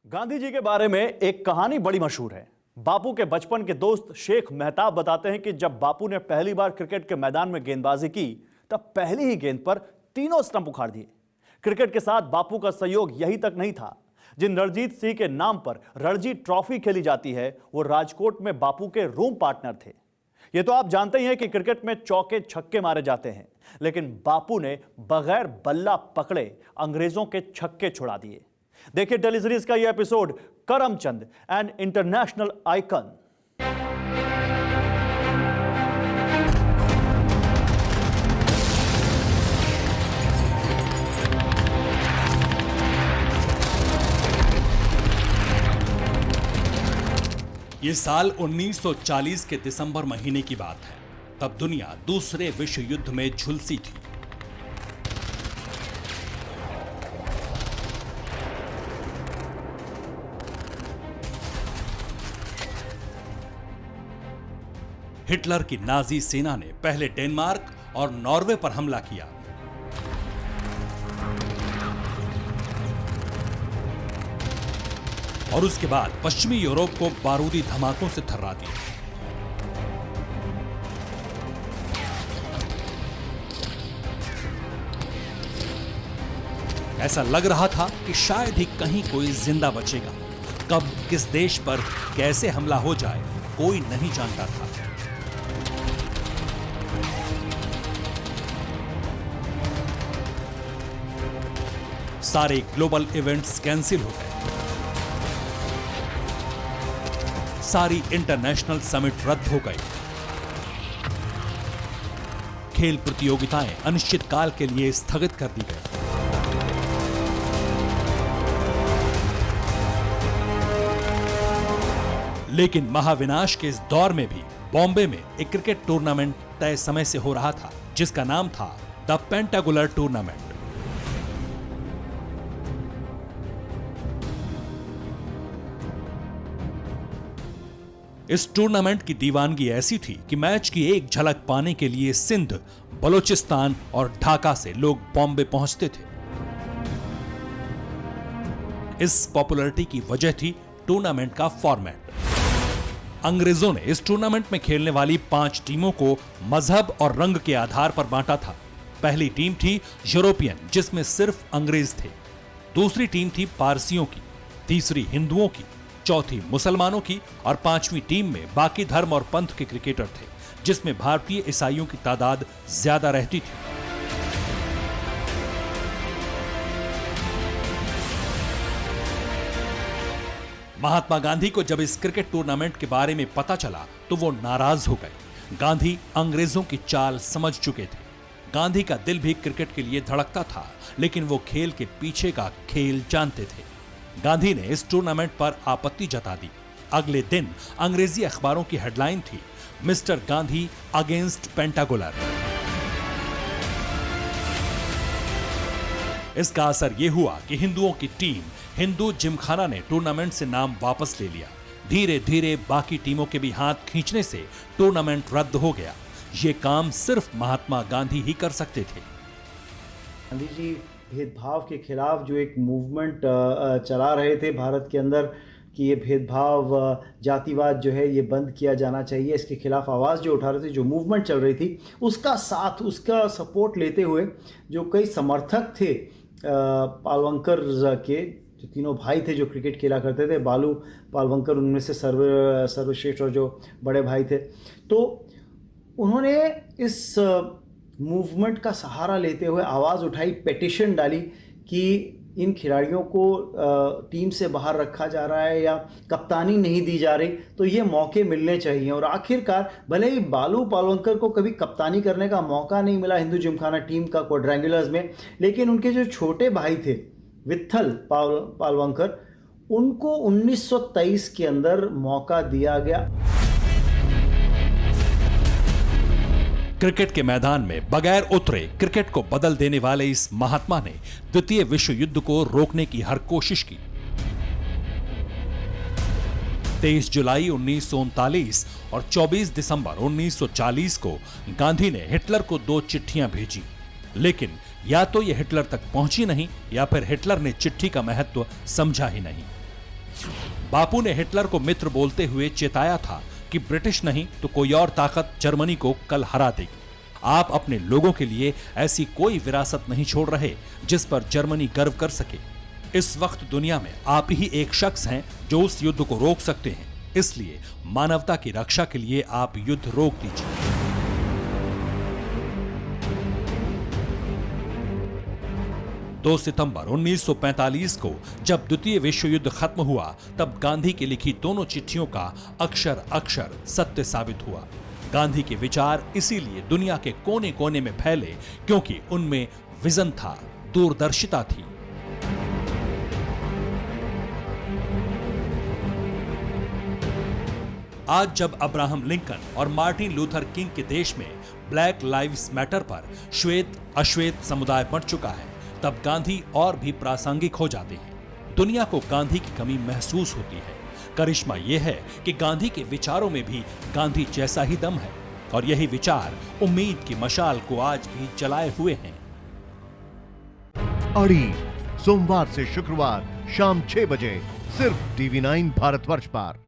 गांधी जी के बारे में एक कहानी बड़ी मशहूर है। बापू के बचपन के दोस्त शेख मेहताब बताते हैं कि जब बापू ने पहली बार क्रिकेट के मैदान में गेंदबाजी की तब पहली ही गेंद पर तीनों स्टंप उखाड़ दिए। क्रिकेट के साथ बापू का सहयोग यही तक नहीं था। जिन रणजीत सिंह के नाम पर रणजी ट्रॉफी खेली जाती है वो राजकोट में बापू के रूम पार्टनर थे। ये तो आप जानते ही हैं कि क्रिकेट में चौके छक्के मारे जाते हैं, लेकिन बापू ने बगैर बल्ला पकड़े अंग्रेजों के छक्के छुड़ा दिए। देखिए टेली सीरीज का यह episode Karamchand an international icon. ये साल 1940 के दिसंबर महीने की बात है। तब दुनिया दूसरे विश्व युद्ध में झुलसी थी। हिटलर की नाजी सेना ने पहले डेनमार्क और नॉर्वे पर हमला किया। और उसके बाद पश्चिमी यूरोप को बारूदी धमाकों से थर्रा दिया। ऐसा लग रहा था कि शायद ही कहीं कोई जिंदा बचेगा। कब किस देश पर कैसे हमला हो जाए कोई नहीं जानता था। सारे ग्लोबल इवेंट्स कैंसिल हो गए। सारी इंटरनेशनल समिट रद्द हो गई। खेल प्रतियोगिताएं अनिश्चितकाल के लिए स्थगित कर दी गई। लेकिन महाविनाश के इस दौर में भी बॉम्बे में एक क्रिकेट टूर्नामेंट तय समय से हो रहा था, जिसका नाम था द पेंटागुलर टूर्नामेंट। इस टूर्नामेंट की दीवानगी ऐसी थी कि मैच की एक झलक पाने के लिए सिंध, बलूचिस्तान और ढाका से लोग बॉम्बे पहुंचते थे। इस पॉपुलैरिटी की वजह थी टूर्नामेंट का फॉर्मेट। अंग्रेजों ने इस टूर्नामेंट में खेलने वाली 5 टीमों को मजहब और रंग के आधार पर बांटा था। पहली टीम थी यूरोपियन, जिसमें सिर्फ अंग्रेज थे। दूसरी टीम थी पारसियों की, तीसरी हिंदुओं की, चौथी मुसलमानों की और 5वीं टीम में बाकी धर्म और पंथ के क्रिकेटर थे, जिसमें भारतीय ईसाइयों की तादाद ज्यादा रहती थी। महात्मा गांधी को जब इस क्रिकेट टूर्नामेंट के बारे में पता चला तो वो नाराज हो गए। गांधी अंग्रेजों की चाल समझ चुके थे। गांधी का दिल भी क्रिकेट के लिए धड़कता था, लेकिन वो खेल के पीछे का खेल जानते थे। गांधी ने इस टूर्नामेंट पर आपत्ति जता दी। अगले दिन अंग्रेजी अखबारों की हेडलाइन थी, मिस्टर गांधी अगेंस्ट पेंटागुलर। इसका असर यह हुआ कि हिंदुओं की टीम हिंदू जिमखाना ने टूर्नामेंट से नाम वापस ले लिया। धीरे धीरे बाकी टीमों के भी हाथ खींचने से टूर्नामेंट रद्द हो गया। ये काम सिर्फ महात्मा गांधी ही कर सकते थे। गांधी जी भेदभाव के खिलाफ जो एक मूवमेंट चला रहे थे भारत के अंदर कि ये भेदभाव, जातिवाद जो है ये बंद किया जाना चाहिए, इसके खिलाफ आवाज़ जो उठा रहे थे, जो मूवमेंट चल रही थी, उसका साथ, उसका सपोर्ट लेते हुए जो कई समर्थक थे पालवंकर के, जो तीनों भाई थे जो क्रिकेट खेला करते थे, बालू पालवंकर उनमें से सर्वश्रेष्ठ और जो बड़े भाई थे, तो उन्होंने इस मूवमेंट का सहारा लेते हुए आवाज़ उठाई, पेटिशन डाली कि इन खिलाड़ियों को टीम से बाहर रखा जा रहा है या कप्तानी नहीं दी जा रही, तो ये मौके मिलने चाहिए। और आखिरकार भले ही बालू पालवंकर को कभी कप्तानी करने का मौका नहीं मिला हिंदू जिमखाना टीम का क्वाड्रेंगुलर्स में, लेकिन उनके जो छोटे भाई थे विट्ठल पालवंकर, उनको 1923 के अंदर मौका दिया गया। क्रिकेट के मैदान में बगैर उतरे क्रिकेट को बदल देने वाले इस महात्मा ने द्वितीय विश्व युद्ध को रोकने की हर कोशिश की। 23 जुलाई 1939 और 24 दिसंबर 1940 को गांधी ने हिटलर को 2 चिट्ठियां भेजी, लेकिन या तो यह हिटलर तक पहुंची नहीं या फिर हिटलर ने चिट्ठी का महत्व समझा ही नहीं। बापू ने हिटलर को मित्र बोलते हुए चेताया था कि ब्रिटिश नहीं तो कोई और ताकत जर्मनी को कल हरा देगी। आप अपने लोगों के लिए ऐसी कोई विरासत नहीं छोड़ रहे जिस पर जर्मनी गर्व कर सके। इस वक्त दुनिया में आप ही एक शख्स हैं जो उस युद्ध को रोक सकते हैं, इसलिए मानवता की रक्षा के लिए आप युद्ध रोक दीजिए। 2 सितंबर 1945 को जब द्वितीय विश्व युद्ध खत्म हुआ, तब गांधी की लिखी दोनों चिट्ठियों का अक्षर अक्षर सत्य साबित हुआ। गांधी के विचार इसीलिए दुनिया के कोने कोने में फैले क्योंकि उनमें विजन था, दूरदर्शिता थी। आज जब अब्राहम लिंकन और मार्टिन लूथर किंग के देश में ब्लैक लाइव्स मैटर पर श्वेत अश्वेत समुदाय बढ़ चुका है, तब गांधी और भी प्रासंगिक हो जाते हैं। दुनिया को गांधी की कमी महसूस होती है। करिश्मा यह है कि गांधी के विचारों में भी गांधी जैसा ही दम है और यही विचार उम्मीद की मशाल को आज भी जलाए हुए हैं। अड़ी सोमवार से शुक्रवार शाम 6 बजे सिर्फ TV9 भारतवर्ष पर।